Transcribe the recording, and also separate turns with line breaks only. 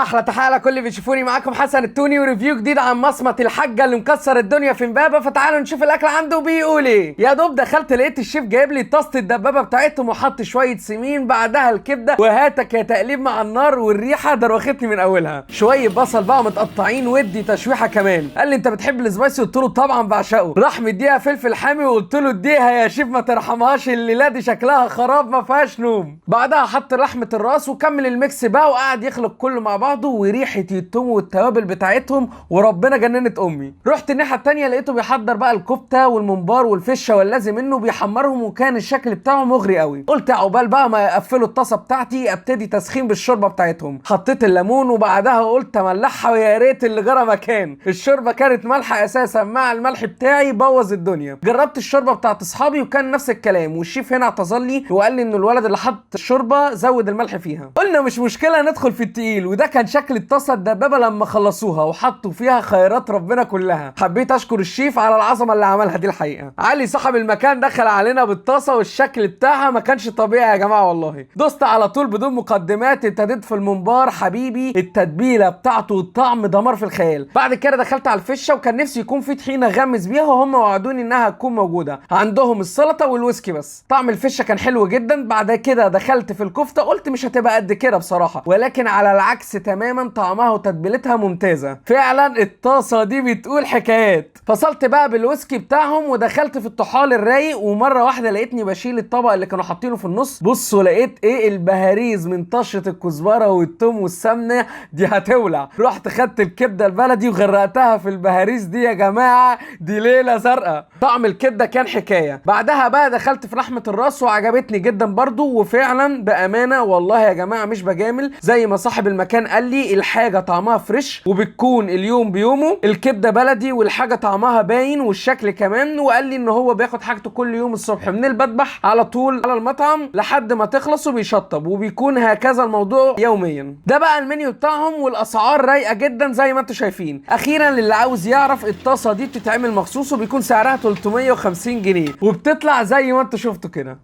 احلى تحيه على كل اللي بيشوفوني. معاكم حسن التوني وريفيو جديد عن مصمت الحاجه اللي مكسر الدنيا في امبابه. فتعالوا نشوف الاكل عنده بيقول ايه. يا دوب دخلت لقيت الشيف جايب لي طاسه الدبابه بتاعتهم وحط شويه سمين، بعدها الكبده، وهاتك يا تقليب مع النار، والريحه دروختني من اولها. شويه بصل بقى متقطعين ودي تشويحه كمان. قال لي انت بتحب السبايسي؟ قلت له طبعا بعشقه. راح مديها فلفل حامي وقلت له اديها يا شيف ما ترحمهاش، الليله دي شكلها خراب ما فيهاش نوم. بعدها حط لحمه الراس وكمل الميكس بقى وقعد يخلط كله مع بعضه، وريحه التوم والتوابل بتاعتهم وربنا جننت امي. رحت الناحيه التانيه لقيته بيحضر بقى الكفته والممبار والفشه واللازم منه بيحمرهم، وكان الشكل بتاعه مغري قوي. قلت عقبال بقى ما يقفلوا الطاسه بتاعتي ابتدي تسخين بالشوربه بتاعتهم. حطيت الليمون وبعدها قلت املحها، ويا ريت اللي جرى مكان. الشوربه كانت مالحه اساسا، مع الملح بتاعي بوظ الدنيا. جربت الشوربه بتاعت اصحابي وكان نفس الكلام، والشيف هنا اعتذر لي وقال لي ان الولد اللي حط الشوربه زود الملح فيها. قلنا مش مشكله ندخل في التقيل، وده كان شكل الطاسه الدبابه لما خلصوها وحطوا فيها خيرات ربنا كلها. حبيت اشكر الشيف على العظمه اللي عملها دي الحقيقه. علي صاحب المكان دخل علينا بالطاسه والشكل بتاعها ما كانش طبيعي يا جماعه والله. دوست على طول بدون مقدمات، ابتديت في الممبار. حبيبي التتبيله بتاعته والطعم دمار في الخيال. بعد كده دخلت على الفشه، وكان نفسي يكون في طحينه غمس بيها، وهم وعدوني انها هتكون موجوده. عندهم السلطه والويسكي بس. طعم الفشه كان حلو جدا. بعد كده دخلت في الكفته، قلت مش هتبقى قد كده بصراحه، ولكن على العكس تماما طعمها وتتبيلتها ممتازه فعلا. الطاسه دي بتقول حكايات. فصلت بقى بالويسكي بتاعهم ودخلت في الطحال الرايق، ومره واحده لقيتني بشيل الطبق اللي كانوا حاطينه في النص. بصوا لقيت ايه؟ البهاريز من طشه الكزبره والثوم والسمنه دي هتولع. رحت خدت الكبده البلدي وغرقتها في البهاريز دي يا جماعه، دي ليله زرقاء. طعم الكبده كان حكايه. بعدها بقى دخلت في لحمه الراس وعجبتني جدا برضو. وفعلا بامانه والله يا جماعه مش بجامل، زي ما صاحب المكان قال لي الحاجه طعمها فريش وبتكون اليوم بيومه. الكبده بلدي والحاجه طعمها باين والشكل كمان. وقال لي ان هو بياخد حاجته كل يوم الصبح من البدبح على طول على المطعم لحد ما تخلص وبيشطب، وبيكون هكذا الموضوع يوميا. ده بقى المنيو بتاعهم، والاسعار رايقه جدا زي ما انتم شايفين. اخيرا للي عاوز يعرف، الطاسه دي بتتعمل مخصوص وبيكون سعرها 350 جنيه وبتطلع زي ما انتم شفتوا كده.